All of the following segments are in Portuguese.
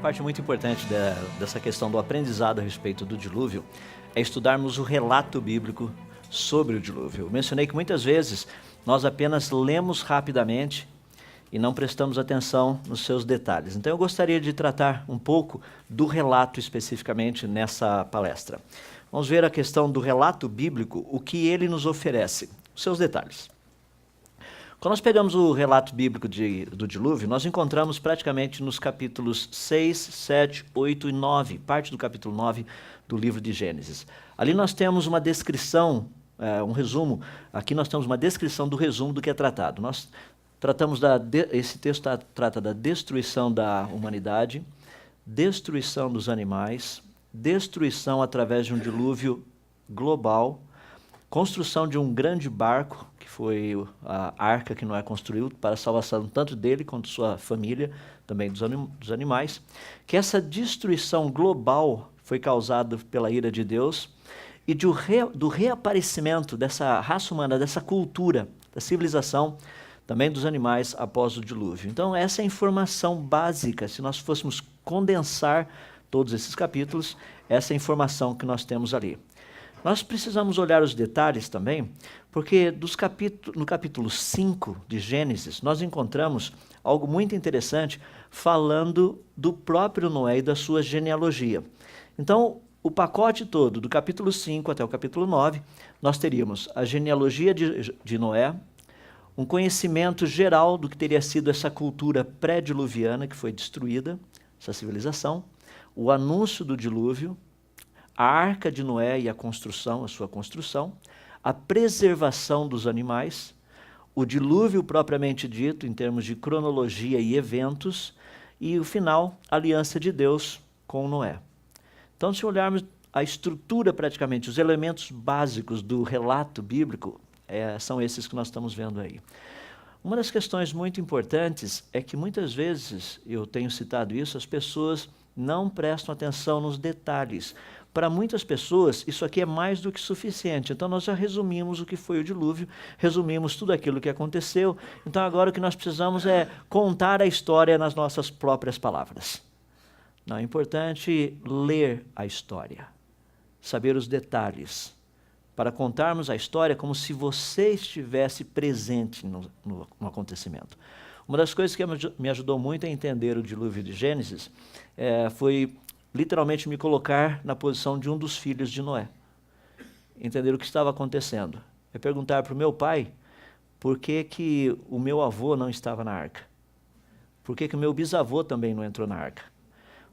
Parte muito importante dessa questão do aprendizado a respeito do dilúvio é estudarmos o relato bíblico sobre o dilúvio. Eu mencionei que muitas vezes nós apenas lemos rapidamente e não prestamos atenção nos seus detalhes. Então eu gostaria de tratar um pouco do relato especificamente nessa palestra. Vamos ver a questão do relato bíblico, o que ele nos oferece, os seus detalhes. Quando nós pegamos o relato bíblico do dilúvio, nós encontramos praticamente nos capítulos 6, 7, 8 e 9, parte do capítulo 9 do livro de Gênesis. Ali nós temos uma descrição, um resumo, aqui nós temos uma descrição do resumo do que é tratado. Nós tratamos esse texto trata da destruição da humanidade, destruição dos animais, destruição através de um dilúvio global, construção de um grande barco, que foi a arca que Noé construiu para a salvação tanto dele quanto sua família, também dos animais, que essa destruição global foi causada pela ira de Deus e do reaparecimento dessa raça humana, dessa cultura, da civilização, também dos animais após o dilúvio. Então essa é a informação básica, se nós fôssemos condensar todos esses capítulos, essa é a informação que nós temos ali. Nós precisamos olhar os detalhes também, porque no capítulo 5 de Gênesis, nós encontramos algo muito interessante falando do próprio Noé e da sua genealogia. Então, o pacote todo, do capítulo 5 até o capítulo 9, nós teríamos a genealogia de Noé, um conhecimento geral do que teria sido essa cultura pré-diluviana que foi destruída, essa civilização, o anúncio do dilúvio, a arca de Noé e a sua construção, a preservação dos animais, o dilúvio propriamente dito, em termos de cronologia e eventos, e o final, a aliança de Deus com Noé. Então, se olharmos a estrutura praticamente, os elementos básicos do relato bíblico, são esses que nós estamos vendo aí. Uma das questões muito importantes é que muitas vezes, eu tenho citado isso, as pessoas não prestam atenção nos detalhes. Para muitas pessoas, isso aqui é mais do que suficiente. Então, nós já resumimos o que foi o dilúvio, resumimos tudo aquilo que aconteceu. Então, agora o que nós precisamos é contar a história nas nossas próprias palavras. Não, é importante ler a história, saber os detalhes, para contarmos a história como se você estivesse presente no acontecimento. Uma das coisas que me ajudou muito a entender o dilúvio de Gênesis foi literalmente me colocar na posição de um dos filhos de Noé. Entender o que estava acontecendo. É perguntar para o meu pai por que o meu avô não estava na arca. Por que o meu bisavô também não entrou na arca.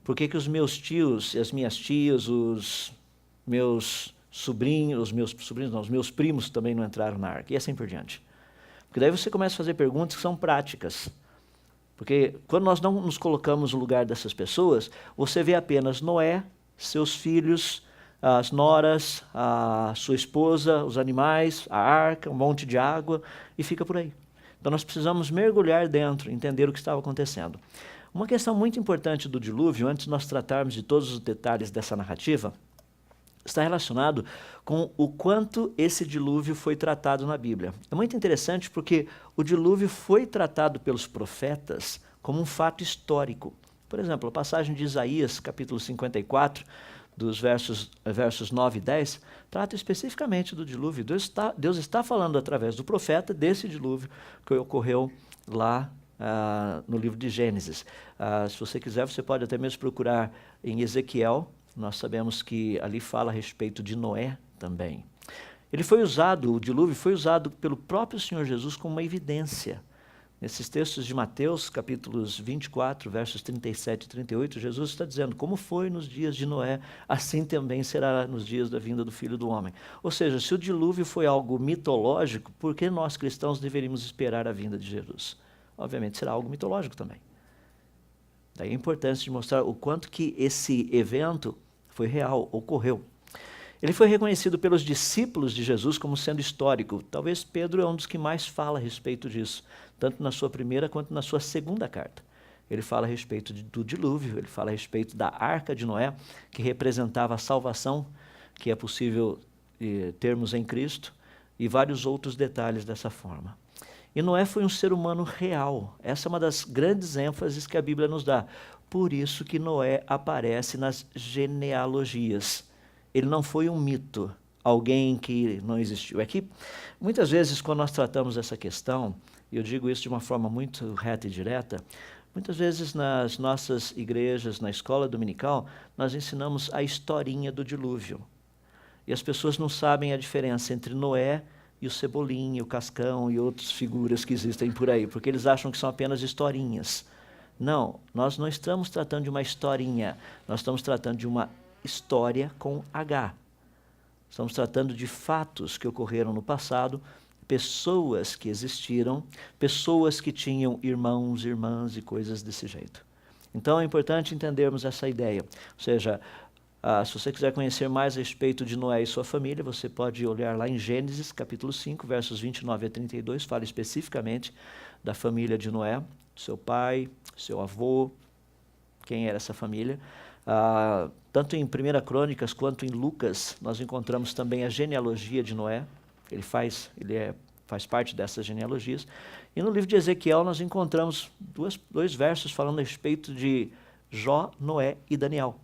Por que os meus tios e as minhas tias, os meus primos também não entraram na arca. E assim por diante. Porque daí você começa a fazer perguntas que são práticas. Porque quando nós não nos colocamos no lugar dessas pessoas, você vê apenas Noé, seus filhos, as noras, a sua esposa, os animais, a arca, um monte de água, e fica por aí. Então nós precisamos mergulhar dentro, entender o que estava acontecendo. Uma questão muito importante do dilúvio, antes de nós tratarmos de todos os detalhes dessa narrativa, está relacionado com o quanto esse dilúvio foi tratado na Bíblia. É muito interessante porque o dilúvio foi tratado pelos profetas como um fato histórico. Por exemplo, a passagem de Isaías, capítulo 54, dos versos 9 e 10, trata especificamente do dilúvio. Deus está falando através do profeta desse dilúvio que ocorreu lá no livro de Gênesis. Se você quiser, você pode até mesmo procurar em Ezequiel. Nós sabemos que ali fala a respeito de Noé também. O dilúvio foi usado pelo próprio Senhor Jesus como uma evidência. Nesses textos de Mateus, capítulos 24, versos 37 e 38, Jesus está dizendo, como foi nos dias de Noé, assim também será nos dias da vinda do Filho do Homem. Ou seja, se o dilúvio foi algo mitológico, por que nós cristãos deveríamos esperar a vinda de Jesus? Obviamente será algo mitológico também. Daí a importância de mostrar o quanto que esse evento foi real, ocorreu. Ele foi reconhecido pelos discípulos de Jesus como sendo histórico. Talvez Pedro é um dos que mais fala a respeito disso, tanto na sua primeira quanto na sua segunda carta. Ele fala a respeito do dilúvio, ele fala a respeito da arca de Noé, que representava a salvação que é possível termos em Cristo, e vários outros detalhes dessa forma. E Noé foi um ser humano real. Essa é uma das grandes ênfases que a Bíblia nos dá. Por isso que Noé aparece nas genealogias. Ele não foi um mito, alguém que não existiu. É que, muitas vezes, quando nós tratamos essa questão, e eu digo isso de uma forma muito reta e direta, muitas vezes nas nossas igrejas, na escola dominical, nós ensinamos a historinha do dilúvio. E as pessoas não sabem a diferença entre Noé e o Cebolinha, o Cascão e outras figuras que existem por aí, porque eles acham que são apenas historinhas. Não, nós não estamos tratando de uma historinha, nós estamos tratando de uma história com H. Estamos tratando de fatos que ocorreram no passado, pessoas que existiram, pessoas que tinham irmãos, irmãs e coisas desse jeito. Então é importante entendermos essa ideia. Ou seja, se você quiser conhecer mais a respeito de Noé e sua família, você pode olhar lá em Gênesis, capítulo 5, versos 29 a 32, fala especificamente da família de Noé, seu pai, seu avô, quem era essa família. Tanto em 1 Crônicas quanto em Lucas, nós encontramos também a genealogia de Noé. Ele faz parte dessas genealogias. E no livro de Ezequiel nós encontramos dois versos falando a respeito de Jó, Noé e Daniel.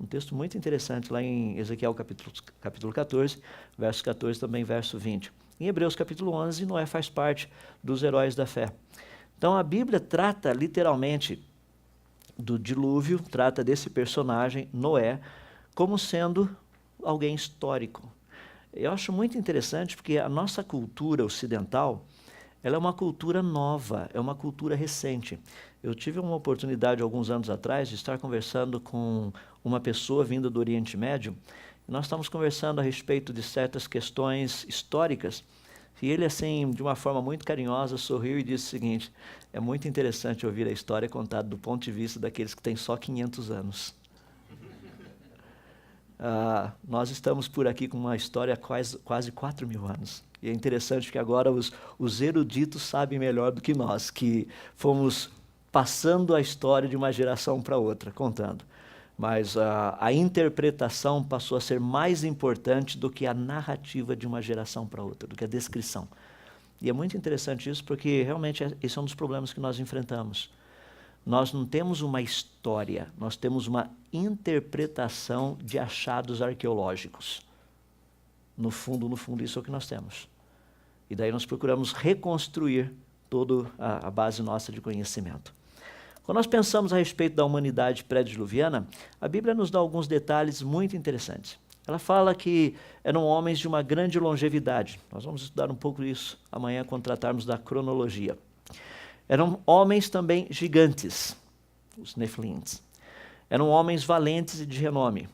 Um texto muito interessante lá em Ezequiel capítulo 14, verso 14, também verso 20. Em Hebreus capítulo 11, Noé faz parte dos heróis da fé. Então a Bíblia trata literalmente do dilúvio, trata desse personagem, Noé, como sendo alguém histórico. Eu acho muito interessante porque a nossa cultura ocidental, ela é uma cultura nova, é uma cultura recente. Eu tive uma oportunidade, alguns anos atrás, de estar conversando com uma pessoa vinda do Oriente Médio, e nós estamos conversando a respeito de certas questões históricas, e ele, assim, de uma forma muito carinhosa, sorriu e disse o seguinte: é muito interessante ouvir a história contada do ponto de vista daqueles que têm só 500 anos. Nós estamos por aqui com uma história quase 4.000 anos. E é interessante que agora os eruditos sabem melhor do que nós, que fomos passando a história de uma geração para outra, contando. Mas a interpretação passou a ser mais importante do que a narrativa de uma geração para outra, do que a descrição. E é muito interessante isso, porque realmente esse é um dos problemas que nós enfrentamos. Nós não temos uma história, nós temos uma interpretação de achados arqueológicos. No fundo, isso é o que nós temos. E daí nós procuramos reconstruir toda a base nossa de conhecimento. Quando nós pensamos a respeito da humanidade pré-diluviana, a Bíblia nos dá alguns detalhes muito interessantes. Ela fala que eram homens de uma grande longevidade. Nós vamos estudar um pouco isso amanhã quando tratarmos da cronologia. Eram homens também gigantes, os Nefilins. Eram homens valentes e de renome.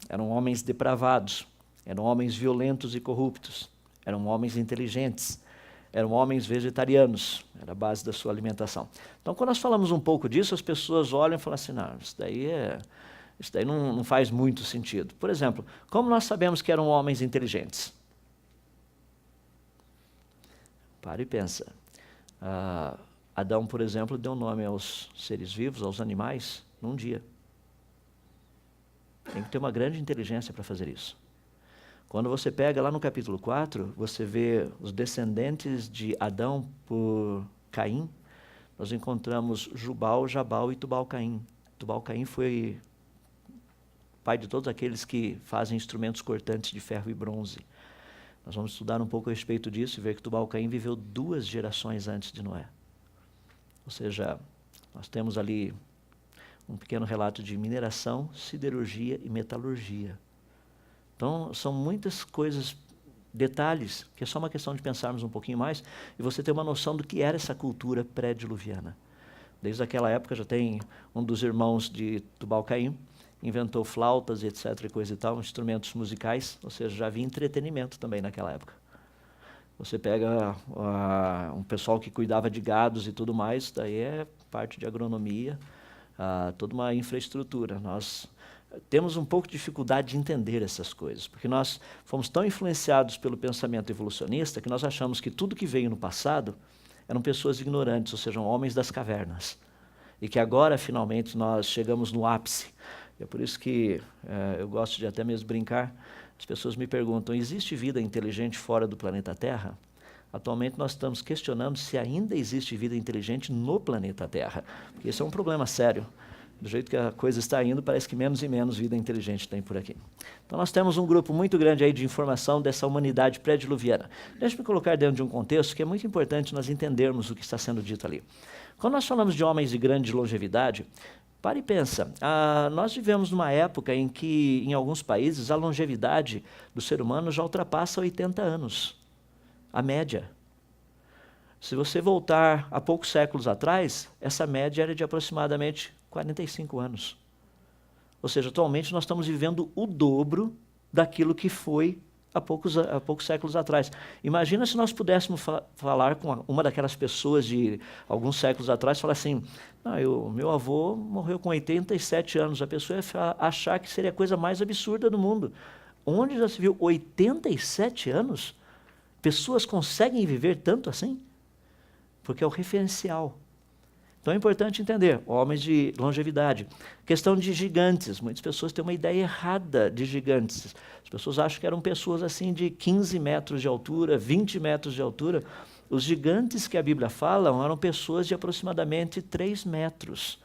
Eram homens depravados. Eram homens violentos e corruptos. Eram homens inteligentes. Eram homens vegetarianos. Era a base da sua alimentação. Então, quando nós falamos um pouco disso, as pessoas olham e falam assim: não, isso daí não faz muito sentido. Por exemplo, como nós sabemos que eram homens inteligentes? Para e pensa. Adão, por exemplo, deu nome aos seres vivos, aos animais, num dia. Tem que ter uma grande inteligência para fazer isso. Quando você pega lá no capítulo 4, você vê os descendentes de Adão por Caim, nós encontramos Jubal, Jabal e Tubal-Caim. Tubal-Caim foi pai de todos aqueles que fazem instrumentos cortantes de ferro e bronze. Nós vamos estudar um pouco a respeito disso e ver que Tubal-Caim viveu 2 gerações antes de Noé. Ou seja, nós temos ali um pequeno relato de mineração, siderurgia e metalurgia. Então, são muitas coisas, detalhes, que é só uma questão de pensarmos um pouquinho mais e você ter uma noção do que era essa cultura pré-diluviana. Desde aquela época já tem um dos irmãos de Tubal-Caim, inventou flautas, etc. e coisa e tal, instrumentos musicais, ou seja, já havia entretenimento também naquela época. Você pega um pessoal que cuidava de gados e tudo mais, daí é parte de agronomia, toda uma infraestrutura. Nós temos um pouco de dificuldade de entender essas coisas, porque nós fomos tão influenciados pelo pensamento evolucionista que nós achamos que tudo que veio no passado eram pessoas ignorantes, ou seja, homens das cavernas. E que agora, finalmente, nós chegamos no ápice. É por isso que eu gosto de até mesmo brincar. As pessoas me perguntam: existe vida inteligente fora do planeta Terra? Atualmente nós estamos questionando se ainda existe vida inteligente no planeta Terra, porque esse é um problema sério. Do jeito que a coisa está indo, parece que menos e menos vida inteligente tem por aqui. Então nós temos um grupo muito grande aí de informação dessa humanidade pré-diluviana. Deixa-me colocar dentro de um contexto que é muito importante nós entendermos o que está sendo dito ali. Quando nós falamos de homens de grande longevidade, pare e pensa, nós vivemos numa época em que, em alguns países, a longevidade do ser humano já ultrapassa 80 anos, a média. Se você voltar a poucos séculos atrás, essa média era de aproximadamente 45 anos. Ou seja, atualmente nós estamos vivendo o dobro daquilo que foi há poucos séculos atrás. Imagina se nós pudéssemos falar com uma daquelas pessoas de alguns séculos atrás e falar assim, meu avô morreu com 87 anos, a pessoa ia achar que seria a coisa mais absurda do mundo. Onde já se viu 87 anos? Pessoas conseguem viver tanto assim? Porque é o referencial. Então é importante entender, homens de longevidade. Questão de gigantes, muitas pessoas têm uma ideia errada de gigantes. As pessoas acham que eram pessoas assim de 15 metros de altura, 20 metros de altura. Os gigantes que a Bíblia fala eram pessoas de aproximadamente 3 metros.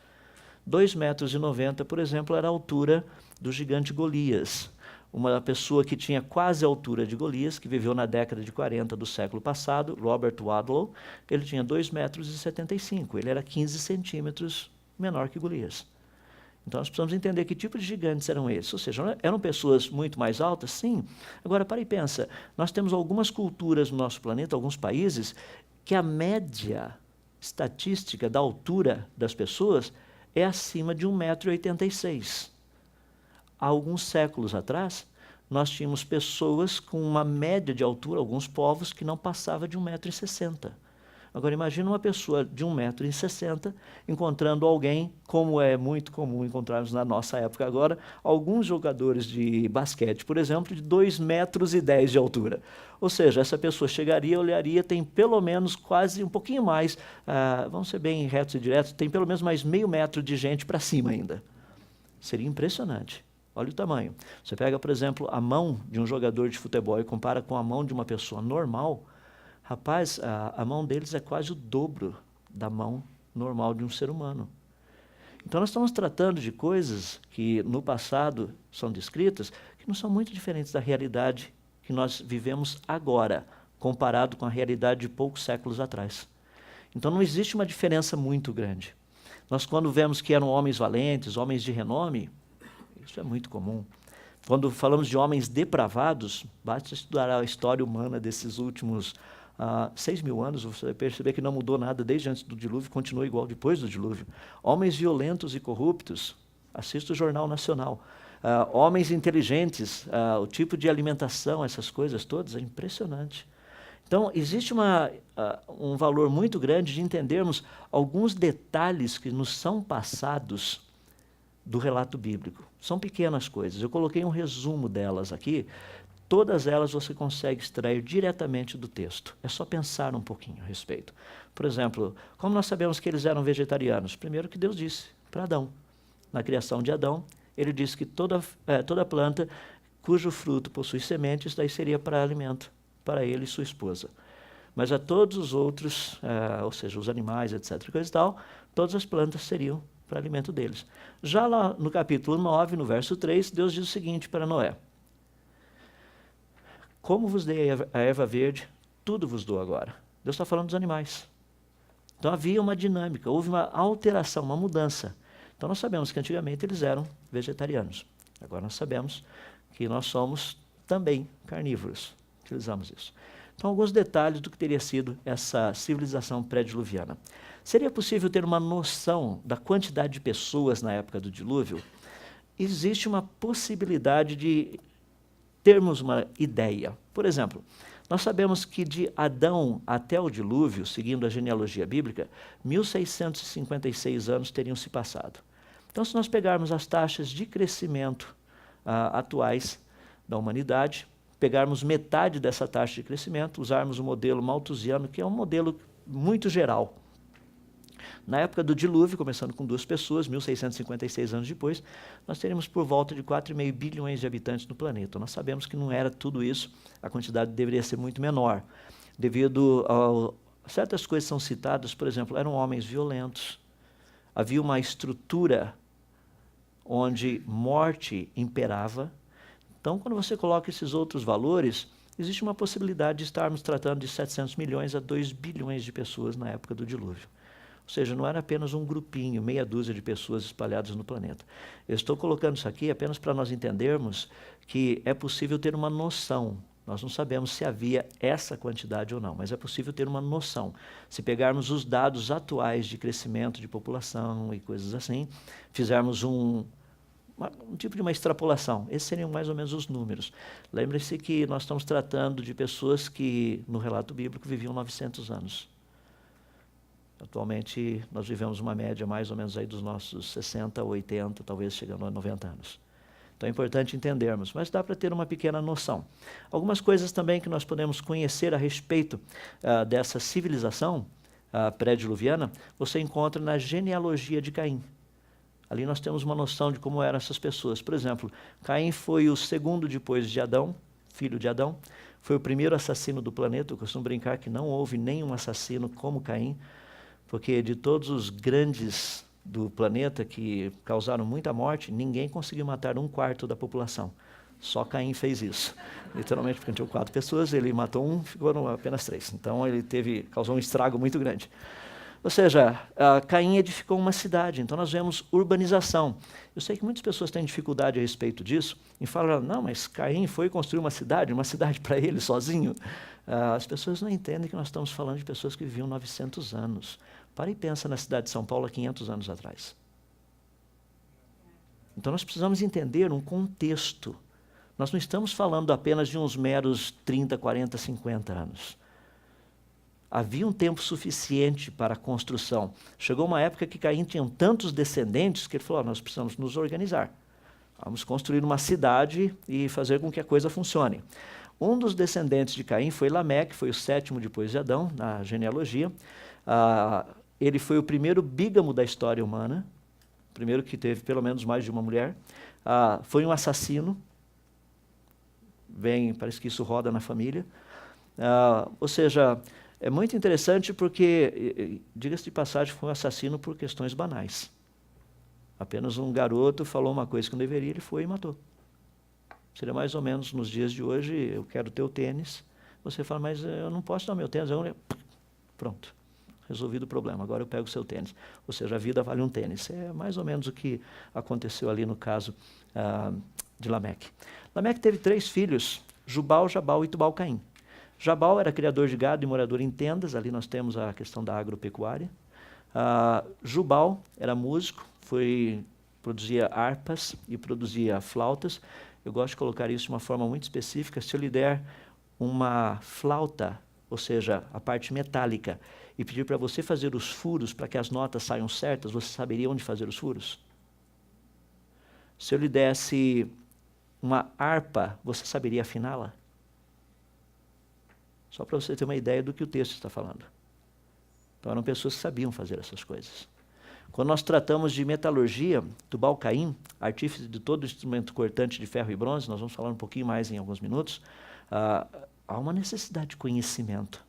2,90 metros, por exemplo, era a altura do gigante Golias. Uma pessoa que tinha quase a altura de Golias, que viveu na década de 40 do século passado, Robert Wadlow, ele tinha 2,75 metros, ele era 15 centímetros menor que Golias. Então nós precisamos entender que tipo de gigantes eram esses, ou seja, eram pessoas muito mais altas? Sim. Agora, para e pensa, nós temos algumas culturas no nosso planeta, alguns países, que a média estatística da altura das pessoas é acima de 1,86 m. Há alguns séculos atrás, nós tínhamos pessoas com uma média de altura, alguns povos, que não passava de 1,60 m. Agora, imagina uma pessoa de 1,60 m encontrando alguém, como é muito comum encontrarmos na nossa época agora, alguns jogadores de basquete, por exemplo, de 2,10 metros de altura. Ou seja, essa pessoa chegaria, olharia, tem pelo menos quase um pouquinho mais, vamos ser bem retos e diretos, tem pelo menos mais meio metro de gente para cima ainda. Seria impressionante. Olha o tamanho. Você pega, por exemplo, a mão de um jogador de futebol e compara com a mão de uma pessoa normal, rapaz, a mão deles é quase o dobro da mão normal de um ser humano. Então nós estamos tratando de coisas que no passado são descritas, que não são muito diferentes da realidade que nós vivemos agora, comparado com a realidade de poucos séculos atrás. Então não existe uma diferença muito grande. Nós, quando vemos que eram homens valentes, homens de renome, isso é muito comum. Quando falamos de homens depravados, basta estudar a história humana desses últimos 6.000 anos, você vai perceber que não mudou nada desde antes do dilúvio, continua igual depois do dilúvio. Homens violentos e corruptos, assista o Jornal Nacional. Homens inteligentes, o tipo de alimentação, essas coisas todas, é impressionante. Então, existe um valor muito grande de entendermos alguns detalhes que nos são passados do relato bíblico. São pequenas coisas. Eu coloquei um resumo delas aqui. Todas elas você consegue extrair diretamente do texto. É só pensar um pouquinho a respeito. Por exemplo, como nós sabemos que eles eram vegetarianos? Primeiro que Deus disse para Adão. Na criação de Adão, ele disse que toda planta cujo fruto possui sementes, daí seria para alimento, para ele e sua esposa. Mas a todos os outros, ou seja, os animais, etc., coisa e tal, todas as plantas seriam para alimento deles. Já lá no capítulo 9, no verso 3, Deus diz o seguinte para Noé: como vos dei a erva verde, tudo vos dou agora. Deus está falando dos animais. Então havia uma dinâmica, houve uma alteração, uma mudança. Então nós sabemos que antigamente eles eram vegetarianos. Agora nós sabemos que nós somos também carnívoros. Utilizamos isso. Então, alguns detalhes do que teria sido essa civilização pré-diluviana. Seria possível ter uma noção da quantidade de pessoas na época do dilúvio? Existe uma possibilidade de termos uma ideia. Por exemplo, nós sabemos que de Adão até o dilúvio, seguindo a genealogia bíblica, 1.656 anos teriam se passado. Então, se nós pegarmos as taxas de crescimento atuais da humanidade, pegarmos metade dessa taxa de crescimento, usarmos o modelo malthusiano, que é um modelo muito geral. Na época do dilúvio, começando com 2 pessoas, 1.656 anos depois, nós teríamos por volta de 4,5 bilhões de habitantes no planeta. Nós sabemos que não era tudo isso, a quantidade deveria ser muito menor, devido a certas coisas que são citadas, por exemplo, eram homens violentos, havia uma estrutura onde morte imperava. Então, quando você coloca esses outros valores, existe uma possibilidade de estarmos tratando de 700 milhões a 2 bilhões de pessoas na época do dilúvio. Ou seja, não era apenas um grupinho, meia dúzia de pessoas espalhadas no planeta. Eu estou colocando isso aqui apenas para nós entendermos que é possível ter uma noção. Nós não sabemos se havia essa quantidade ou não, mas é possível ter uma noção. Se pegarmos os dados atuais de crescimento de população e coisas assim, fizermos um tipo de uma extrapolação, esses seriam mais ou menos os números. Lembre-se que nós estamos tratando de pessoas que, no relato bíblico, viviam 900 anos. Atualmente, nós vivemos uma média mais ou menos aí dos nossos 60, 80, talvez chegando a 90 anos. Então é importante entendermos, mas dá para ter uma pequena noção. Algumas coisas também que nós podemos conhecer a respeito dessa civilização pré-diluviana, você encontra na genealogia de Caim. Ali nós temos uma noção de como eram essas pessoas. Por exemplo, Caim foi o segundo depois de Adão, filho de Adão, foi o primeiro assassino do planeta. Eu costumo brincar que não houve nenhum assassino como Caim, porque de todos os grandes do planeta que causaram muita morte, ninguém conseguiu matar 1/4 da população. Só Caim fez isso. Literalmente, porque tinham 4 pessoas, ele matou 1, ficaram apenas 3. Então ele causou um estrago muito grande. Ou seja, Caim edificou uma cidade, então nós vemos urbanização. Eu sei que muitas pessoas têm dificuldade a respeito disso, e falam, não, mas Caim foi construir uma cidade para ele sozinho. As pessoas não entendem que nós estamos falando de pessoas que viviam 900 anos. Para e pensa na cidade de São Paulo há 500 anos atrás. Então nós precisamos entender um contexto. Nós não estamos falando apenas de uns meros 30, 40, 50 anos. Havia um tempo suficiente para a construção. Chegou uma época que Caim tinha tantos descendentes que ele falou, nós precisamos nos organizar. Vamos construir uma cidade e fazer com que a coisa funcione. Um dos descendentes de Caim foi Lameque, foi o 7º depois de Adão, na genealogia. Ele foi o primeiro bígamo da história humana, o primeiro que teve pelo menos mais de uma mulher. Foi um assassino, parece que isso roda na família. Ou seja, é muito interessante porque, diga-se de passagem, foi um assassino por questões banais. Apenas um garoto falou uma coisa que não deveria, ele foi e matou. Seria mais ou menos nos dias de hoje, eu quero teu tênis. Você fala, mas eu não posso dar meu tênis. Pronto, resolvido o problema, agora eu pego o seu tênis. Ou seja, a vida vale um tênis. É mais ou menos o que aconteceu ali no caso de Lameque. Lameque teve 3 filhos, Jubal, Jabal e Tubal-Caim. Jabal era criador de gado e morador em tendas, ali nós temos a questão da agropecuária. Jubal era músico, produzia harpas e produzia flautas. Eu gosto de colocar isso de uma forma muito específica. Se eu lhe der uma flauta, ou seja, a parte metálica, e pedir para você fazer os furos para que as notas saiam certas, você saberia onde fazer os furos? Se eu lhe desse uma harpa, você saberia afiná-la? Só para você ter uma ideia do que o texto está falando. Então eram pessoas que sabiam fazer essas coisas. Quando nós tratamos de metalurgia, Tubal-Caim, artífice de todo instrumento cortante de ferro e bronze, nós vamos falar um pouquinho mais em alguns minutos, há uma necessidade de conhecimento.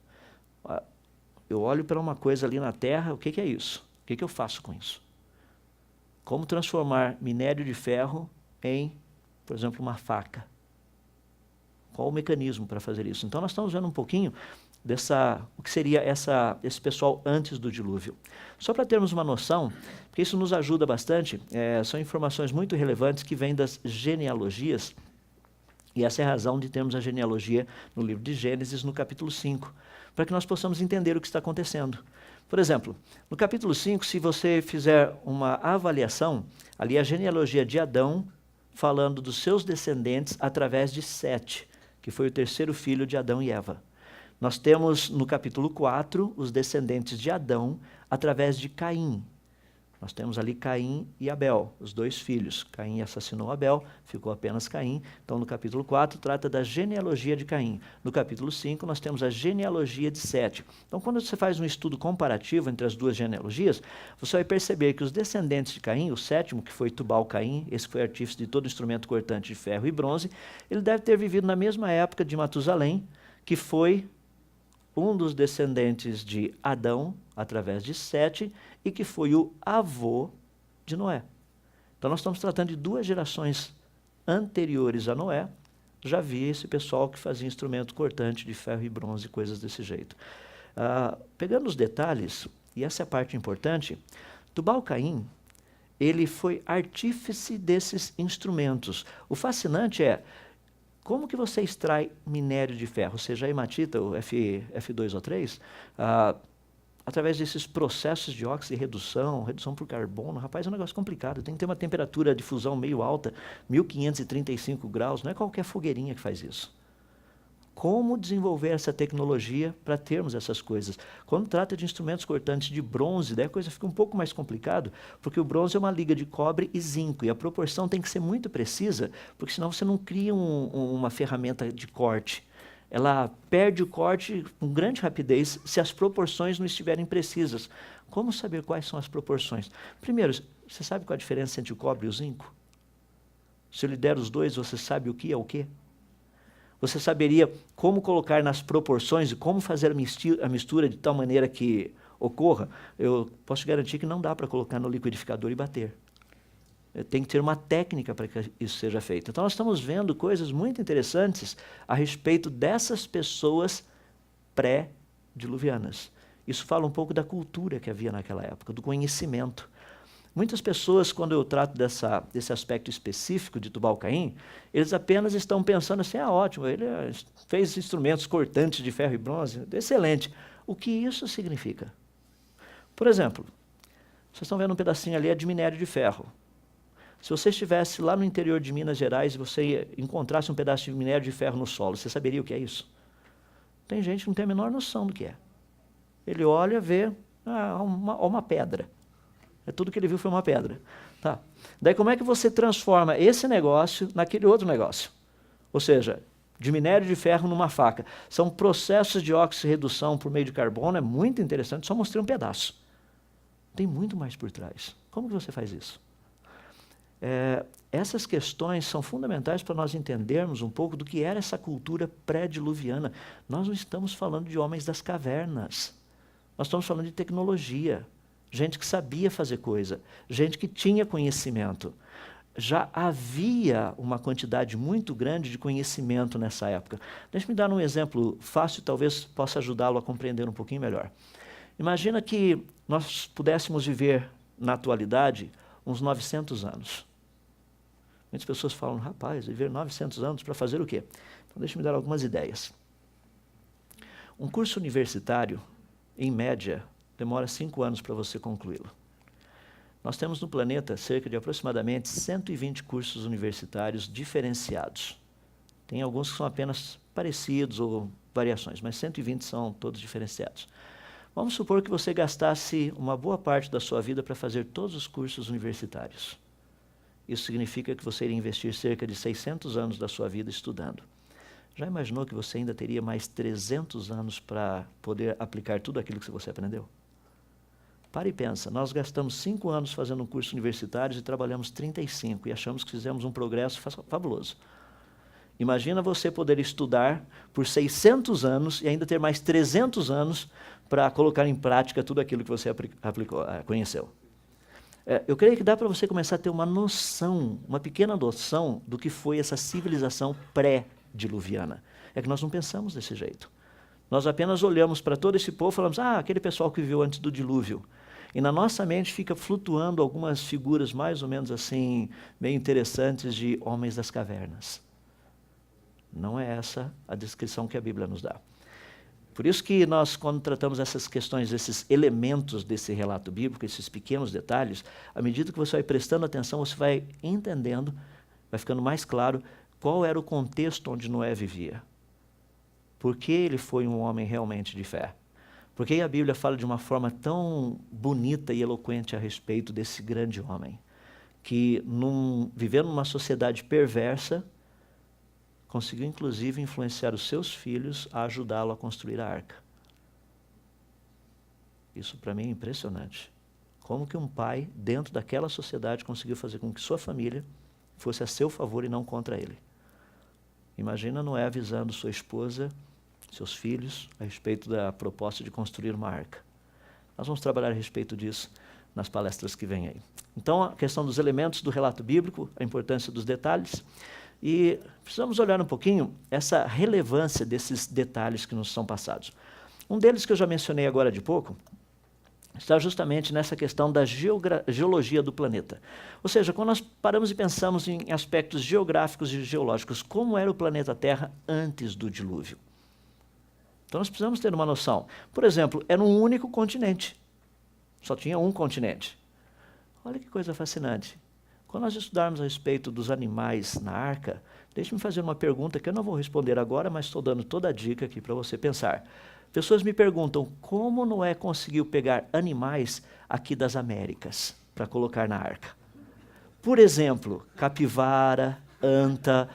Eu olho para uma coisa ali na terra, o que é isso? O que eu faço com isso? Como transformar minério de ferro em, por exemplo, uma faca? Qual o mecanismo para fazer isso? Então nós estamos vendo um pouquinho o que seria esse pessoal antes do dilúvio. Só para termos uma noção, porque isso nos ajuda bastante, são informações muito relevantes que vêm das genealogias, e essa é a razão de termos a genealogia no livro de Gênesis, no capítulo 5, para que nós possamos entender o que está acontecendo. Por exemplo, no capítulo 5, se você fizer uma avaliação, ali a genealogia de Adão, falando dos seus descendentes através de Sete, que foi o 3º filho de Adão e Eva. Nós temos no capítulo 4 os descendentes de Adão através de Caim. Nós temos ali Caim e Abel, os 2 filhos. Caim assassinou Abel, ficou apenas Caim. Então no capítulo 4 trata da genealogia de Caim. No capítulo 5 nós temos a genealogia de Sete. Então quando você faz um estudo comparativo entre as 2 genealogias, você vai perceber que os descendentes de Caim, o 7º, que foi Tubal-Caim, esse foi artífice de todo instrumento cortante de ferro e bronze, ele deve ter vivido na mesma época de Matusalém, que foi um dos descendentes de Adão, através de Sete, e que foi o avô de Noé. Então nós estamos tratando de 2 gerações anteriores a Noé, já havia esse pessoal que fazia instrumento cortante de ferro e bronze, coisas desse jeito. Pegando os detalhes, e essa é a parte importante, Tubal-Caim, ele foi artífice desses instrumentos. O fascinante é, como que você extrai minério de ferro, seja a hematita, o F2O3, através desses processos de óxido e redução por carbono? Rapaz, é um negócio complicado, tem que ter uma temperatura de fusão meio alta, 1535 graus, não é qualquer fogueirinha que faz isso. Como desenvolver essa tecnologia para termos essas coisas? Quando trata de instrumentos cortantes de bronze, daí a coisa fica um pouco mais complicada, porque o bronze é uma liga de cobre e zinco, e a proporção tem que ser muito precisa, porque senão você não cria uma ferramenta de corte. Ela perde o corte com grande rapidez se as proporções não estiverem precisas. Como saber quais são as proporções? Primeiro, você sabe qual a diferença entre o cobre e o zinco? Se eu lhe der os dois, você sabe o que é o quê? Você saberia como colocar nas proporções e como fazer a mistura de tal maneira que ocorra? Eu posso te garantir que não dá para colocar no liquidificador e bater. Tem que ter uma técnica para que isso seja feito. Então nós estamos vendo coisas muito interessantes a respeito dessas pessoas pré-diluvianas. Isso fala um pouco da cultura que havia naquela época, do conhecimento. Muitas pessoas, quando eu trato desse aspecto específico de Tubal-Caim, eles apenas estão pensando assim, ótimo, ele fez instrumentos cortantes de ferro e bronze, excelente. O que isso significa? Por exemplo, vocês estão vendo um pedacinho ali, é de minério de ferro. Se você estivesse lá no interior de Minas Gerais e você encontrasse um pedaço de minério de ferro no solo, você saberia o que é isso? Tem gente que não tem a menor noção do que é. Ele olha, vê, uma pedra. Tudo que ele viu foi uma pedra. Tá. Daí como é que você transforma esse negócio naquele outro negócio? Ou seja, de minério de ferro numa faca. São processos de oxirredução por meio de carbono, é muito interessante, só mostrei um pedaço. Tem muito mais por trás. Como que você faz isso? Essas questões são fundamentais para nós entendermos um pouco do que era essa cultura pré-diluviana. Nós não estamos falando de homens das cavernas. Nós estamos falando de tecnologia. Gente que sabia fazer coisa, gente que tinha conhecimento. Já havia uma quantidade muito grande de conhecimento nessa época. Deixa-me dar um exemplo fácil, talvez possa ajudá-lo a compreender um pouquinho melhor. Imagina que nós pudéssemos viver, na atualidade, uns 900 anos. Muitas pessoas falam, rapaz, viver 900 anos para fazer o quê? Então deixa-me dar algumas ideias. Um curso universitário, em média, demora 5 anos para você concluí-lo. Nós temos no planeta cerca de aproximadamente 120 cursos universitários diferenciados. Tem alguns que são apenas parecidos ou variações, mas 120 são todos diferenciados. Vamos supor que você gastasse uma boa parte da sua vida para fazer todos os cursos universitários. Isso significa que você iria investir cerca de 600 anos da sua vida estudando. Já imaginou que você ainda teria mais 300 anos para poder aplicar tudo aquilo que você aprendeu? Para e pensa, nós gastamos 5 anos fazendo um curso universitário e trabalhamos 35 e achamos que fizemos um progresso fabuloso. Imagina você poder estudar por 600 anos e ainda ter mais 300 anos para colocar em prática tudo aquilo que você conheceu. Eu creio que dá para você começar a ter uma noção, uma pequena noção do que foi essa civilização pré-diluviana. É que nós não pensamos desse jeito. Nós apenas olhamos para todo esse povo e falamos, aquele pessoal que viveu antes do dilúvio. E na nossa mente fica flutuando algumas figuras mais ou menos assim, meio interessantes de homens das cavernas. Não é essa a descrição que a Bíblia nos dá. Por isso que nós, quando tratamos essas questões, esses elementos desse relato bíblico, esses pequenos detalhes, à medida que você vai prestando atenção, você vai entendendo, vai ficando mais claro qual era o contexto onde Noé vivia. Por que ele foi um homem realmente de fé? Por que a Bíblia fala de uma forma tão bonita e eloquente a respeito desse grande homem, que vivendo numa sociedade perversa, conseguiu inclusive influenciar os seus filhos a ajudá-lo a construir a arca. Isso para mim é impressionante. Como que um pai, dentro daquela sociedade, conseguiu fazer com que sua família fosse a seu favor e não contra ele. Imagina Noé avisando sua esposa, seus filhos, a respeito da proposta de construir uma arca. Nós vamos trabalhar a respeito disso nas palestras que vêm aí. Então, a questão dos elementos do relato bíblico, a importância dos detalhes, e precisamos olhar um pouquinho essa relevância desses detalhes que nos são passados. Um deles que eu já mencionei agora de pouco, está justamente nessa questão da geologia do planeta. Ou seja, quando nós paramos e pensamos em aspectos geográficos e geológicos, como era o planeta Terra antes do dilúvio? Então nós precisamos ter uma noção. Por exemplo, era um único continente. Só tinha um continente. Olha que coisa fascinante. Quando nós estudarmos a respeito dos animais na arca, deixe-me fazer uma pergunta que eu não vou responder agora, mas estou dando toda a dica aqui para você pensar. Pessoas me perguntam como Noé conseguiu pegar animais aqui das Américas para colocar na arca. Por exemplo, capivara, anta,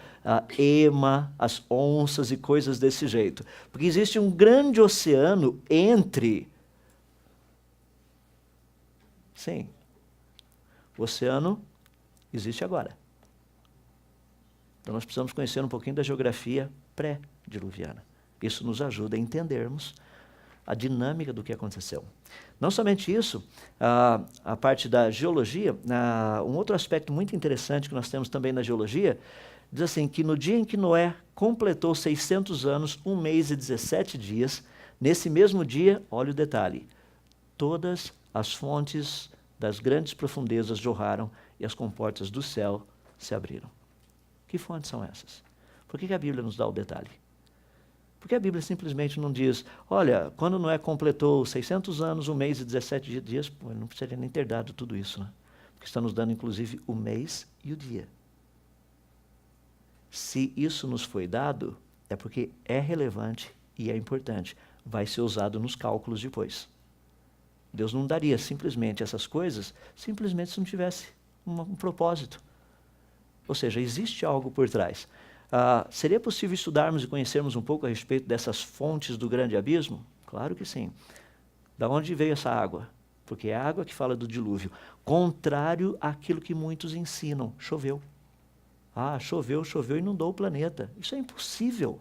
ema, as onças e coisas desse jeito. Porque existe um grande oceano entre... Sim, o oceano existe agora. Então nós precisamos conhecer um pouquinho da geografia pré-diluviana. Isso nos ajuda a entendermos a dinâmica do que aconteceu. Não somente isso, a parte da geologia, um outro aspecto muito interessante que nós temos também na geologia, diz assim, que no dia em que Noé completou 600 anos, 1 mês e 17 dias, nesse mesmo dia, olha o detalhe, todas as fontes das grandes profundezas jorraram e as comportas do céu se abriram. Que fontes são essas? Por que a Bíblia nos dá o detalhe? Porque a Bíblia simplesmente não diz, olha, quando Noé completou 600 anos, 1 mês e 17 dias, pô, ele não precisaria nem ter dado tudo isso, né? Porque está nos dando, inclusive, o mês e o dia. Se isso nos foi dado, é porque é relevante e é importante. Vai ser usado nos cálculos depois. Deus não daria simplesmente essas coisas, simplesmente se não tivesse um propósito. Ou seja, existe algo por trás. Seria possível estudarmos e conhecermos um pouco a respeito dessas fontes do grande abismo? Claro que sim. Da onde veio essa água? Porque é a água que fala do dilúvio. Contrário àquilo que muitos ensinam. Choveu. Choveu e inundou o planeta. Isso é impossível.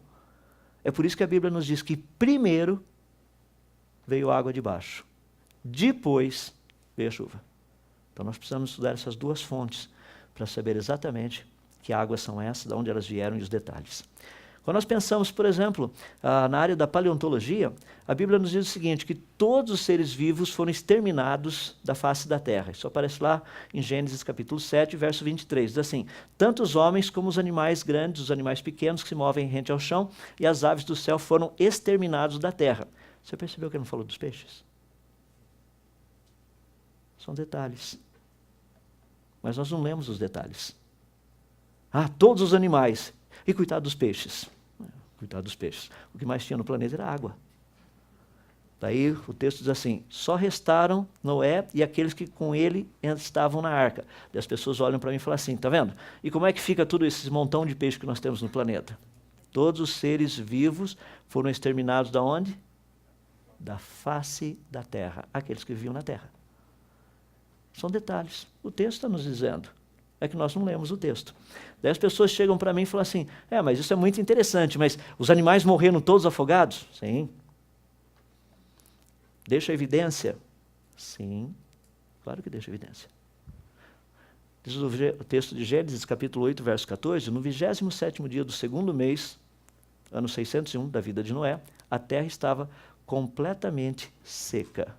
É por isso que a Bíblia nos diz que primeiro veio a água de baixo. Depois veio a chuva. Então nós precisamos estudar essas duas fontes para saber exatamente que águas são essas, de onde elas vieram e os detalhes. Quando nós pensamos, por exemplo, na área da paleontologia, a Bíblia nos diz o seguinte, que todos os seres vivos foram exterminados da face da terra. Isso aparece lá em Gênesis capítulo 7, verso 23. Diz assim, tanto os homens como os animais grandes, os animais pequenos que se movem rente ao chão, e as aves do céu foram exterminados da terra. Você percebeu que ele não falou dos peixes? São detalhes. Mas nós não lemos os detalhes. Todos os animais. E coitado dos peixes. Coitado dos peixes. O que mais tinha no planeta era água. Daí o texto diz assim, só restaram Noé e aqueles que com ele estavam na arca. E as pessoas olham para mim e falam assim, tá vendo? E como é que fica tudo esse montão de peixe que nós temos no planeta? Todos os seres vivos foram exterminados da onde? Da face da terra. Aqueles que viviam na terra. São detalhes. O texto está nos dizendo. É que nós não lemos o texto. Daí as pessoas chegam para mim e falam assim, mas isso é muito interessante, mas os animais morreram todos afogados? Sim. Deixa evidência? Sim. Claro que deixa evidência. Diz o texto de Gênesis, capítulo 8, verso 14, no 27º dia do 2º mês, ano 601 da vida de Noé, a terra estava completamente seca.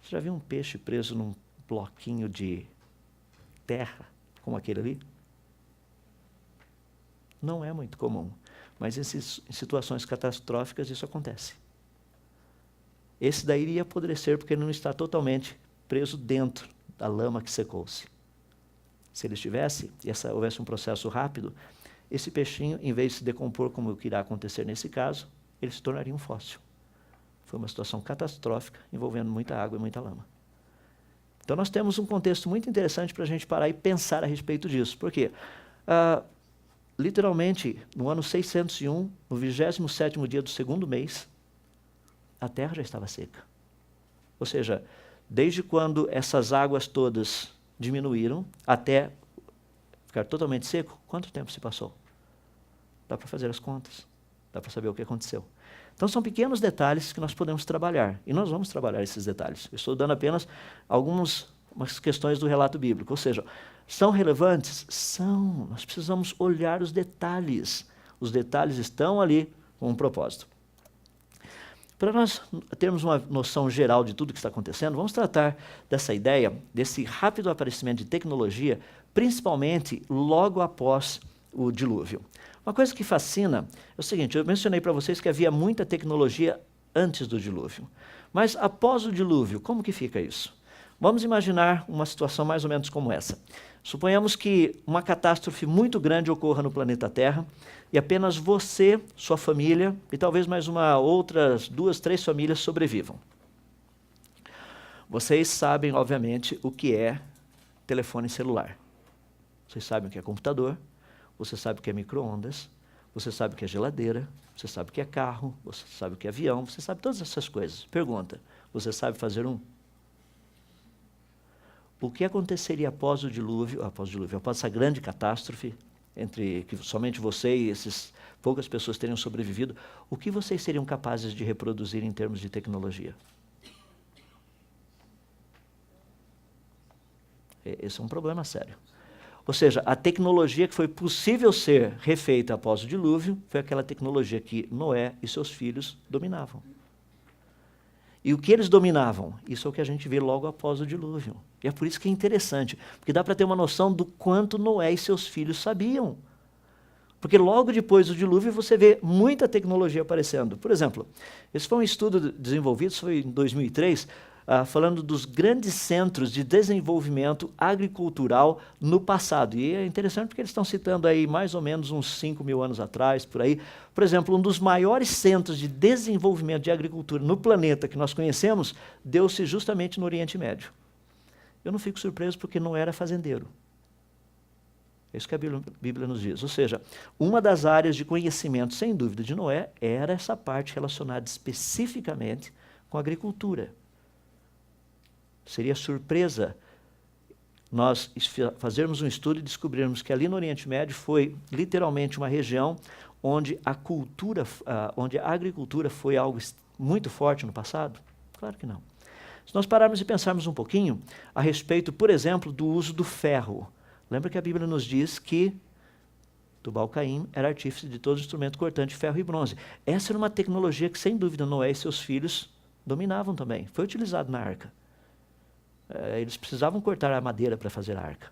Você já viu um peixe preso num bloquinho de terra, como aquele ali? Não é muito comum, mas em situações catastróficas isso acontece. Esse daí iria apodrecer porque ele não está totalmente preso dentro da lama que secou-se. Se ele estivesse, e houvesse um processo rápido, esse peixinho, em vez de se decompor como o que irá acontecer nesse caso, ele se tornaria um fóssil. Foi uma situação catastrófica, envolvendo muita água e muita lama. Então nós temos um contexto muito interessante para a gente parar e pensar a respeito disso. Por quê? Literalmente, no ano 601, no 27º dia do 2º mês, a terra já estava seca. Ou seja, desde quando essas águas todas diminuíram até ficar totalmente seco, quanto tempo se passou? Dá para fazer as contas, dá para saber o que aconteceu. Então são pequenos detalhes que nós podemos trabalhar, e nós vamos trabalhar esses detalhes. Eu estou dando apenas algumas questões do relato bíblico, ou seja, são relevantes? São. Nós precisamos olhar os detalhes. Os detalhes estão ali com um propósito. Para nós termos uma noção geral de tudo que está acontecendo, vamos tratar dessa ideia, desse rápido aparecimento de tecnologia, principalmente logo após o dilúvio. Uma coisa que fascina é o seguinte, eu mencionei para vocês que havia muita tecnologia antes do dilúvio. Mas após o dilúvio, como que fica isso? Vamos imaginar uma situação mais ou menos como essa. Suponhamos que uma catástrofe muito grande ocorra no planeta Terra e apenas você, sua família e talvez mais outras 2, 3 famílias sobrevivam. Vocês sabem, obviamente, o que é telefone celular. Vocês sabem o que é computador, você sabe o que é micro-ondas, você sabe o que é geladeira, você sabe o que é carro, você sabe o que é avião, você sabe todas essas coisas. Pergunta, você sabe fazer um? O que aconteceria após o dilúvio, após essa grande catástrofe, entre que somente você e essas poucas pessoas teriam sobrevivido, o que vocês seriam capazes de reproduzir em termos de tecnologia? Esse é um problema sério. Ou seja, a tecnologia que foi possível ser refeita após o dilúvio foi aquela tecnologia que Noé e seus filhos dominavam. E o que eles dominavam? Isso é o que a gente vê logo após o dilúvio. E é por isso que é interessante, porque dá para ter uma noção do quanto Noé e seus filhos sabiam. Porque logo depois do dilúvio você vê muita tecnologia aparecendo. Por exemplo, esse foi um estudo desenvolvido, isso foi em 2003, falando dos grandes centros de desenvolvimento agricultural no passado. E é interessante porque eles estão citando aí mais ou menos uns 5.000 anos atrás, por aí. Por exemplo, um dos maiores centros de desenvolvimento de agricultura no planeta que nós conhecemos, deu-se justamente no Oriente Médio. Eu não fico surpreso porque não era fazendeiro. É isso que a Bíblia nos diz. Ou seja, uma das áreas de conhecimento, sem dúvida, de Noé, era essa parte relacionada especificamente com a agricultura. Seria surpresa nós fazermos um estudo e descobrirmos que ali no Oriente Médio foi literalmente uma região onde onde a agricultura foi algo muito forte no passado? Claro que não. Se nós pararmos e pensarmos um pouquinho a respeito, por exemplo, do uso do ferro. Lembra que a Bíblia nos diz que Tubal-Caim era artífice de todo instrumento cortante de ferro e bronze. Essa era uma tecnologia que, sem dúvida, Noé e seus filhos dominavam também. Foi utilizado na arca. Eles precisavam cortar a madeira para fazer a arca.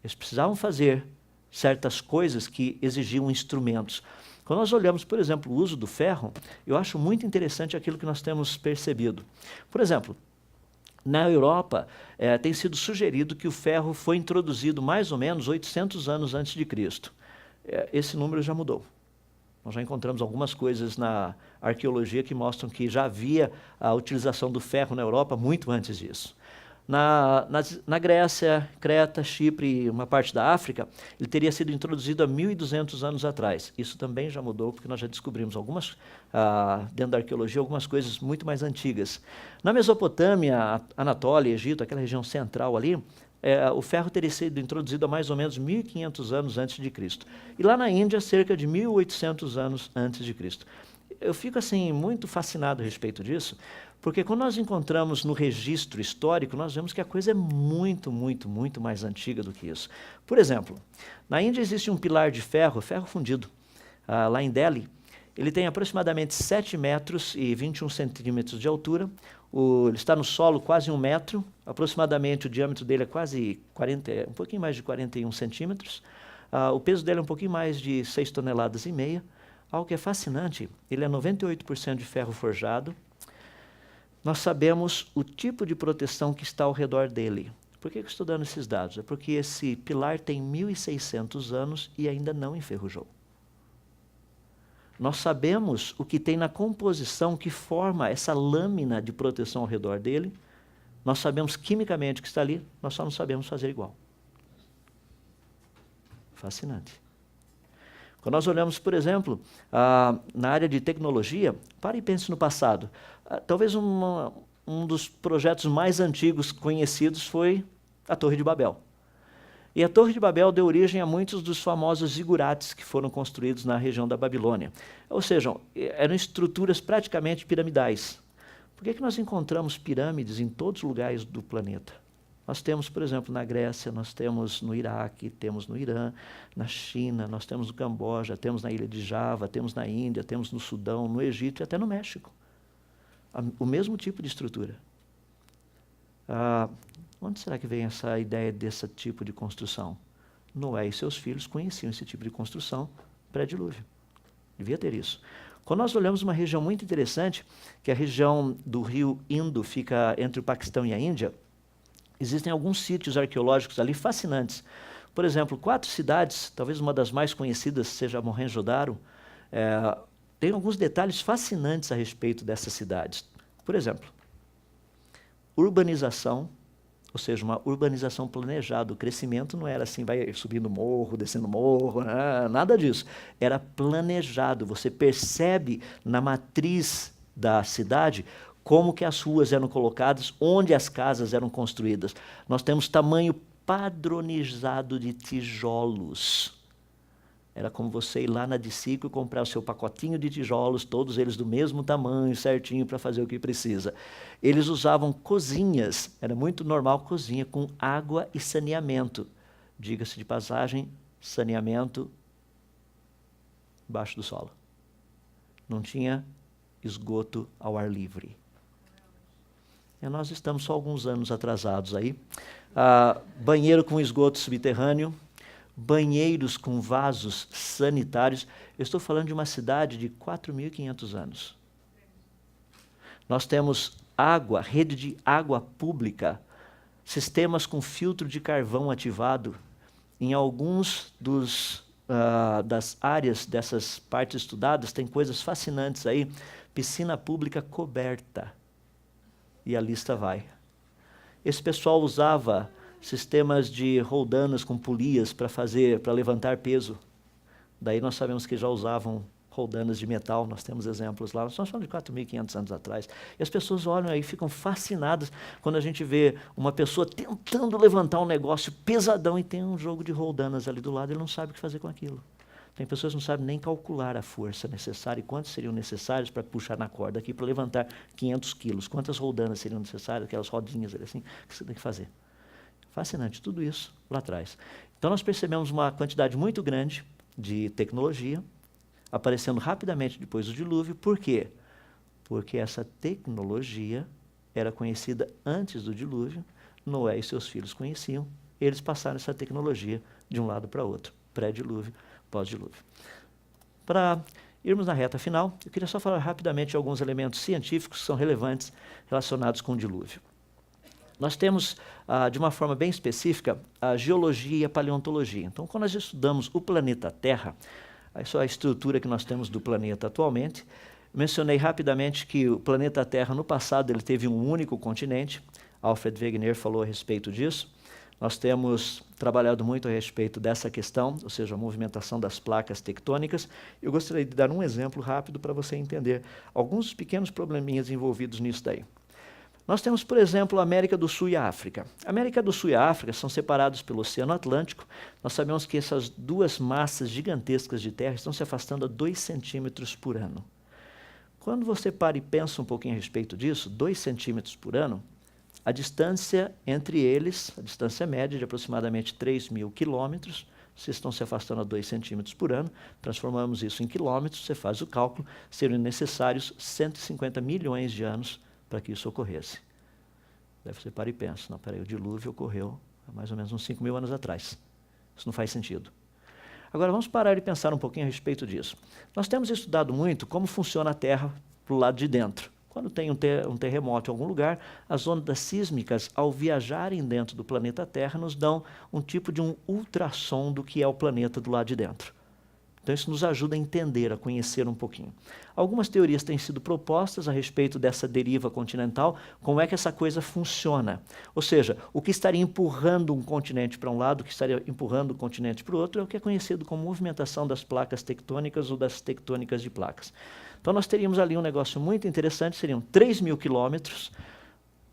Eles precisavam fazer certas coisas que exigiam instrumentos. Quando nós olhamos, por exemplo, o uso do ferro, eu acho muito interessante aquilo que nós temos percebido. Por exemplo, na Europa, tem sido sugerido que o ferro foi introduzido mais ou menos 800 anos antes de Cristo. Esse número já mudou. Nós já encontramos algumas coisas na arqueologia que mostram que já havia a utilização do ferro na Europa muito antes disso. Na Grécia, Creta, Chipre e uma parte da África, ele teria sido introduzido há 1.200 anos atrás. Isso também já mudou, porque nós já descobrimos dentro da arqueologia, algumas coisas muito mais antigas. Na Mesopotâmia, Anatólia, Egito, aquela região central ali, o ferro teria sido introduzido há mais ou menos 1.500 anos antes de Cristo. E lá na Índia, cerca de 1.800 anos antes de Cristo. Eu fico assim muito fascinado a respeito disso, porque quando nós encontramos no registro histórico, nós vemos que a coisa é muito, muito, muito mais antiga do que isso. Por exemplo, na Índia existe um pilar de ferro, ferro fundido, lá em Delhi. Ele tem aproximadamente 7 metros e 21 centímetros de altura. Ele está no solo quase 1 metro, aproximadamente o diâmetro dele é quase um pouquinho mais de 41 centímetros. O peso dele é um pouquinho mais de 6,5 toneladas. Algo que é fascinante, ele é 98% de ferro forjado. Nós sabemos o tipo de proteção que está ao redor dele. Por que eu estou dando esses dados? É porque esse pilar tem 1.600 anos e ainda não enferrujou. Nós sabemos o que tem na composição que forma essa lâmina de proteção ao redor dele. Nós sabemos quimicamente o que está ali, nós só não sabemos fazer igual. Fascinante. Quando nós olhamos, por exemplo, na área de tecnologia, pare e pense no passado. Talvez um dos projetos mais antigos conhecidos foi a Torre de Babel. E a Torre de Babel deu origem a muitos dos famosos zigurates que foram construídos na região da Babilônia. Ou seja, eram estruturas praticamente piramidais. Por que nós encontramos pirâmides em todos os lugares do planeta? Nós temos, por exemplo, na Grécia, nós temos no Iraque, temos no Irã, na China, nós temos no Camboja, temos na ilha de Java, temos na Índia, temos no Sudão, no Egito e até no México. O mesmo tipo de estrutura. Onde será que vem essa ideia desse tipo de construção? Noé e seus filhos conheciam esse tipo de construção pré-dilúvio. Devia ter isso. Quando nós olhamos uma região muito interessante, que é a região do rio Indo, fica entre o Paquistão e a Índia, existem alguns sítios arqueológicos ali fascinantes. Por exemplo, 4 cidades, talvez uma das mais conhecidas seja Mohenjo-Daro, tem alguns detalhes fascinantes a respeito dessas cidades. Por exemplo, urbanização, ou seja, uma urbanização planejada. O crescimento não era assim, vai subindo morro, descendo morro, nada disso. Era planejado. Você percebe na matriz da cidade como que as ruas eram colocadas, onde as casas eram construídas. Nós temos tamanho padronizado de tijolos. Era como você ir lá na Dicico e comprar o seu pacotinho de tijolos, todos eles do mesmo tamanho, certinho, para fazer o que precisa. Eles usavam cozinhas, era muito normal cozinha, com água e saneamento. Diga-se de passagem, saneamento embaixo do solo. Não tinha esgoto ao ar livre. E nós estamos só alguns anos atrasados aí. Banheiro com esgoto subterrâneo, banheiros com vasos sanitários. Eu estou falando de uma cidade de 4.500 anos. Nós temos água, rede de água pública, sistemas com filtro de carvão ativado. Em alguns das áreas dessas partes estudadas, tem coisas fascinantes aí. Piscina pública coberta. E a lista vai. Esse pessoal usava sistemas de roldanas com polias para levantar peso. Daí nós sabemos que já usavam roldanas de metal, nós temos exemplos lá, nós estamos falando de 4.500 anos atrás. E as pessoas olham aí e ficam fascinadas quando a gente vê uma pessoa tentando levantar um negócio pesadão e tem um jogo de roldanas ali do lado, ele não sabe o que fazer com aquilo. Tem pessoas que não sabem nem calcular a força necessária e quantos seriam necessários para puxar na corda aqui, para levantar 500 quilos. Quantas roldanas seriam necessárias, aquelas rodinhas ali assim, que você tem que fazer. Fascinante, tudo isso lá atrás. Então nós percebemos uma quantidade muito grande de tecnologia aparecendo rapidamente depois do dilúvio. Por quê? Porque essa tecnologia era conhecida antes do dilúvio, Noé e seus filhos conheciam, eles passaram essa tecnologia de um lado para outro, pré-dilúvio, pós-dilúvio. Para irmos na reta final, eu queria só falar rapidamente de alguns elementos científicos que são relevantes relacionados com o dilúvio. Nós temos, de uma forma bem específica, a geologia e a paleontologia. Então, quando nós estudamos o planeta Terra, essa é a estrutura que nós temos do planeta atualmente. Mencionei rapidamente que o planeta Terra, no passado, ele teve um único continente. Alfred Wegener falou a respeito disso. Nós temos trabalhado muito a respeito dessa questão, ou seja, a movimentação das placas tectônicas. Eu gostaria de dar um exemplo rápido para você entender alguns pequenos probleminhas envolvidos nisso daí. Nós temos, por exemplo, a América do Sul e a África. A América do Sul e a África são separados pelo Oceano Atlântico. Nós sabemos que essas duas massas gigantescas de terra estão se afastando a 2 centímetros por ano. Quando você para e pensa um pouquinho a respeito disso, 2 centímetros por ano, a distância entre eles, a distância média de aproximadamente 3.000 quilômetros, vocês estão se afastando a 2 centímetros por ano, transformamos isso em quilômetros, você faz o cálculo, seriam necessários 150 milhões de anos para que isso ocorresse. Daí você para e pensa, não, peraí, o dilúvio ocorreu há mais ou menos uns 5.000 anos atrás. Isso não faz sentido. Agora vamos parar e pensar um pouquinho a respeito disso. Nós temos estudado muito como funciona a Terra para o lado de dentro. Quando tem um terremoto em algum lugar, as ondas sísmicas, ao viajarem dentro do planeta Terra, nos dão um tipo de um ultrassom do que é o planeta do lado de dentro. Então isso nos ajuda a entender, a conhecer um pouquinho. Algumas teorias têm sido propostas a respeito dessa deriva continental, como é que essa coisa funciona. Ou seja, o que estaria empurrando um continente para um lado, o que estaria empurrando o continente para o outro, é o que é conhecido como movimentação das placas tectônicas ou das tectônicas de placas. Então nós teríamos ali um negócio muito interessante, seriam 3.000 quilômetros,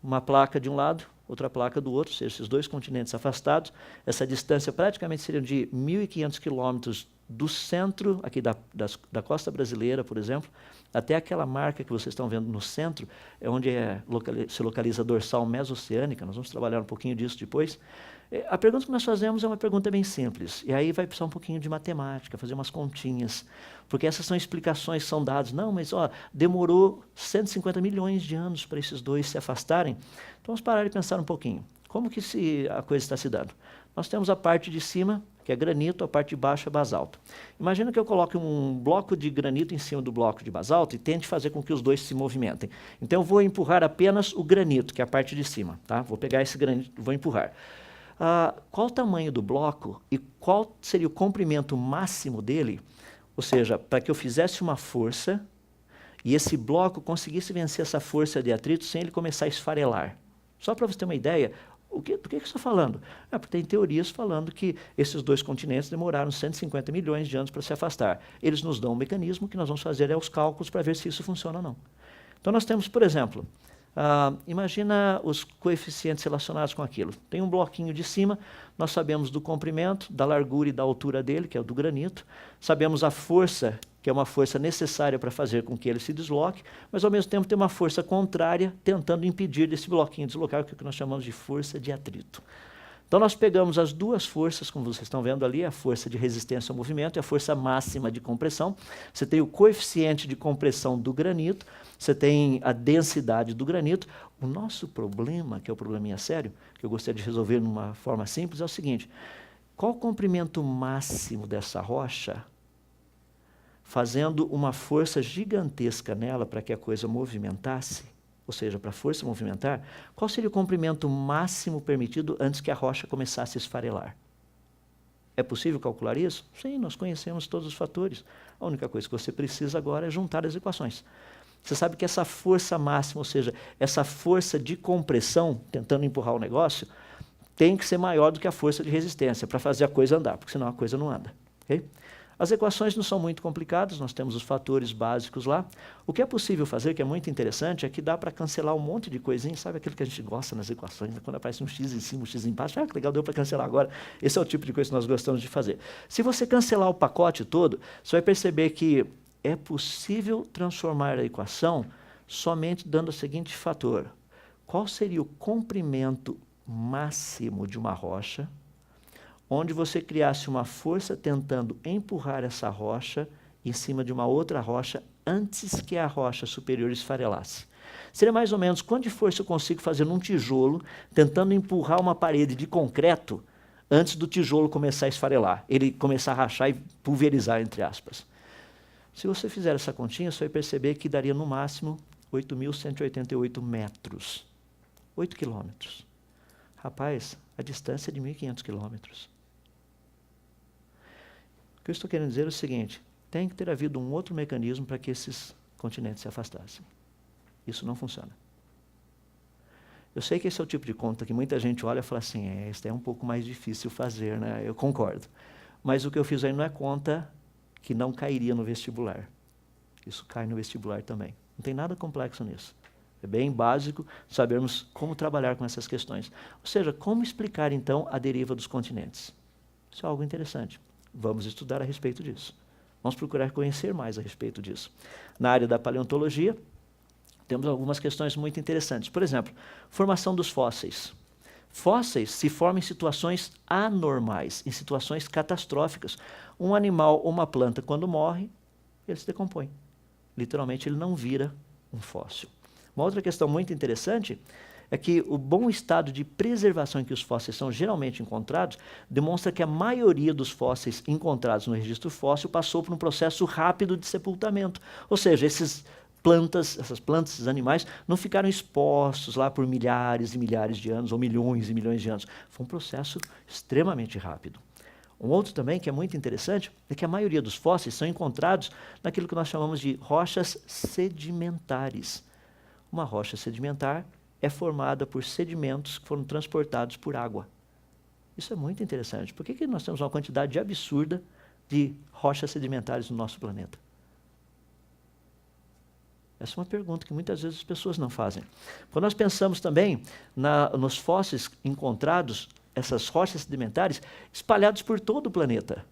uma placa de um lado, outra placa do outro, ou seja, esses dois continentes afastados. Essa distância praticamente seria de 1.500 quilômetros do centro aqui da costa brasileira, por exemplo, até aquela marca que vocês estão vendo no centro, é onde se localiza a dorsal mesoceânica. Nós vamos trabalhar um pouquinho disso depois. A pergunta que nós fazemos é uma pergunta bem simples, e aí vai precisar um pouquinho de matemática, fazer umas continhas, porque essas são explicações, são dados. Não, mas demorou 150 milhões de anos para esses dois se afastarem. Então vamos parar e pensar um pouquinho. Como que a coisa está se dando? Nós temos a parte de cima, que é granito, a parte de baixo é basalto. Imagina que eu coloque um bloco de granito em cima do bloco de basalto e tente fazer com que os dois se movimentem. Então eu vou empurrar apenas o granito, que é a parte de cima. Tá? Vou pegar esse granito e vou empurrar. Qual o tamanho do bloco e qual seria o comprimento máximo dele? Ou seja, para que eu fizesse uma força e esse bloco conseguisse vencer essa força de atrito sem ele começar a esfarelar. Só para você ter uma ideia, do que eu estou falando? Porque tem teorias falando que esses dois continentes demoraram 150 milhões de anos para se afastar. Eles nos dão um mecanismo que nós vamos fazer os cálculos para ver se isso funciona ou não. Então nós temos, por exemplo, imagina os coeficientes relacionados com aquilo. Tem um bloquinho de cima, nós sabemos do comprimento, da largura e da altura dele, que é o do granito. Sabemos a força, que é uma força necessária para fazer com que ele se desloque, mas ao mesmo tempo tem uma força contrária tentando impedir desse bloquinho deslocar, que é o que nós chamamos de força de atrito. Então nós pegamos as duas forças, como vocês estão vendo ali, a força de resistência ao movimento e a força máxima de compressão. Você tem o coeficiente de compressão do granito, você tem a densidade do granito. O nosso problema, que é o probleminha sério, que eu gostaria de resolver de uma forma simples, é o seguinte: qual o comprimento máximo dessa rocha, fazendo uma força gigantesca nela para que a coisa movimentasse? Ou seja, para a força movimentar, qual seria o comprimento máximo permitido antes que a rocha começasse a esfarelar? É possível calcular isso? Sim, nós conhecemos todos os fatores. A única coisa que você precisa agora é juntar as equações. Você sabe que essa força máxima, ou seja, essa força de compressão, tentando empurrar o negócio, tem que ser maior do que a força de resistência para fazer a coisa andar, porque senão a coisa não anda. Okay? As equações não são muito complicadas, nós temos os fatores básicos lá. O que é possível fazer, que é muito interessante, é que dá para cancelar um monte de coisinha, sabe aquilo que a gente gosta nas equações, né? Quando aparece um x em cima, um x embaixo, que legal, deu para cancelar agora. Esse é o tipo de coisa que nós gostamos de fazer. Se você cancelar o pacote todo, você vai perceber que é possível transformar a equação somente dando o seguinte fator: qual seria o comprimento máximo de uma rocha, onde você criasse uma força tentando empurrar essa rocha em cima de uma outra rocha antes que a rocha superior esfarelasse. Seria mais ou menos quanto de força eu consigo fazer num tijolo tentando empurrar uma parede de concreto antes do tijolo começar a esfarelar, ele começar a rachar e pulverizar, entre aspas. Se você fizer essa continha, você vai perceber que daria no máximo 8.188 metros. 8 quilômetros. Rapaz, a distância é de 1.500 quilômetros. O que eu estou querendo dizer é o seguinte: tem que ter havido um outro mecanismo para que esses continentes se afastassem. Isso não funciona. Eu sei que esse é o tipo de conta que muita gente olha e fala assim, isso é um pouco mais difícil fazer, né? Eu concordo. Mas o que eu fiz aí não é conta que não cairia no vestibular. Isso cai no vestibular também. Não tem nada complexo nisso. É bem básico sabermos como trabalhar com essas questões. Ou seja, como explicar então a deriva dos continentes. Isso é algo interessante. Vamos estudar a respeito disso. Vamos procurar conhecer mais a respeito disso. Na área da paleontologia, temos algumas questões muito interessantes. Por exemplo, formação dos fósseis. Fósseis se formam em situações anormais, em situações catastróficas. Um animal ou uma planta, quando morre, ele se decompõe. Literalmente, ele não vira um fóssil. Uma outra questão muito interessante é que o bom estado de preservação em que os fósseis são geralmente encontrados demonstra que a maioria dos fósseis encontrados no registro fóssil passou por um processo rápido de sepultamento. Ou seja, essas plantas, esses animais, não ficaram expostos lá por milhares e milhares de anos, ou milhões e milhões de anos. Foi um processo extremamente rápido. Um outro também que é muito interessante é que a maioria dos fósseis são encontrados naquilo que nós chamamos de rochas sedimentares. Uma rocha sedimentar é formada por sedimentos que foram transportados por água. Isso é muito interessante. Por que nós temos uma quantidade absurda de rochas sedimentares no nosso planeta? Essa é uma pergunta que muitas vezes as pessoas não fazem. Quando nós pensamos também nos fósseis encontrados, essas rochas sedimentares espalhadas por todo o planeta,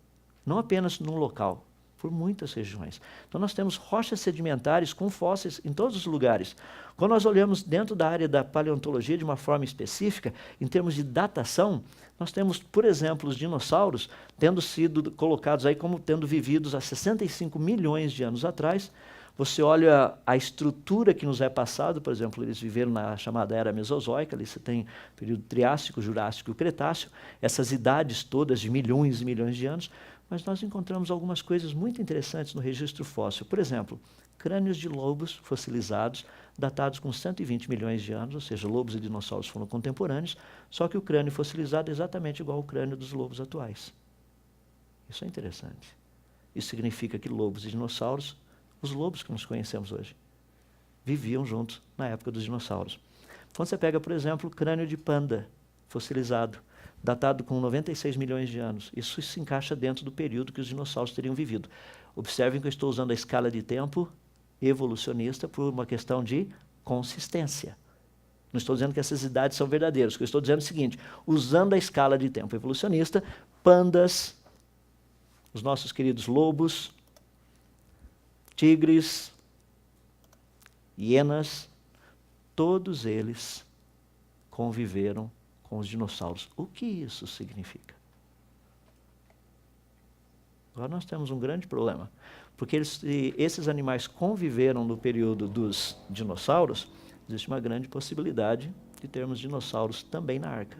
não apenas num local, por muitas regiões. Então nós temos rochas sedimentares com fósseis em todos os lugares. Quando nós olhamos dentro da área da paleontologia de uma forma específica, em termos de datação, nós temos, por exemplo, os dinossauros tendo sido colocados aí como tendo vividos há 65 milhões de anos atrás. Você olha a estrutura que nos é passado, por exemplo, eles viveram na chamada Era Mesozoica, ali você tem período Triássico, Jurássico e Cretáceo, essas idades todas de milhões e milhões de anos, mas nós encontramos algumas coisas muito interessantes no registro fóssil. Por exemplo, crânios de lobos fossilizados, datados com 120 milhões de anos, ou seja, lobos e dinossauros foram contemporâneos, só que o crânio fossilizado é exatamente igual ao crânio dos lobos atuais. Isso é interessante. Isso significa que lobos e dinossauros, os lobos que nós conhecemos hoje, viviam juntos na época dos dinossauros. Quando você pega, por exemplo, o crânio de panda fossilizado, datado com 96 milhões de anos, isso se encaixa dentro do período que os dinossauros teriam vivido. Observem que eu estou usando a escala de tempo evolucionista por uma questão de consistência. Não estou dizendo que essas idades são verdadeiras. O que eu estou dizendo é o seguinte, usando a escala de tempo evolucionista, pandas, os nossos queridos lobos, tigres, hienas, todos eles conviveram com os dinossauros. O que isso significa? Agora nós temos um grande problema, porque esses animais conviveram no período dos dinossauros, existe uma grande possibilidade de termos dinossauros também na Arca.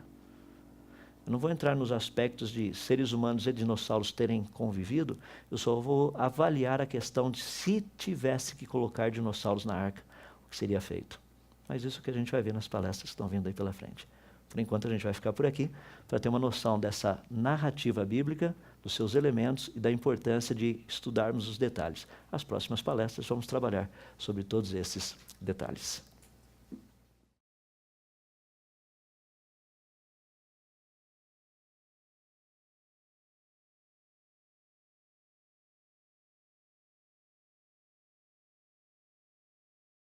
Eu não vou entrar nos aspectos de seres humanos e dinossauros terem convivido, eu só vou avaliar a questão de se tivesse que colocar dinossauros na Arca, o que seria feito. Mas isso que a gente vai ver nas palestras que estão vindo aí pela frente. Por enquanto a gente vai ficar por aqui, para ter uma noção dessa narrativa bíblica, dos seus elementos e da importância de estudarmos os detalhes. As próximas palestras vamos trabalhar sobre todos esses detalhes.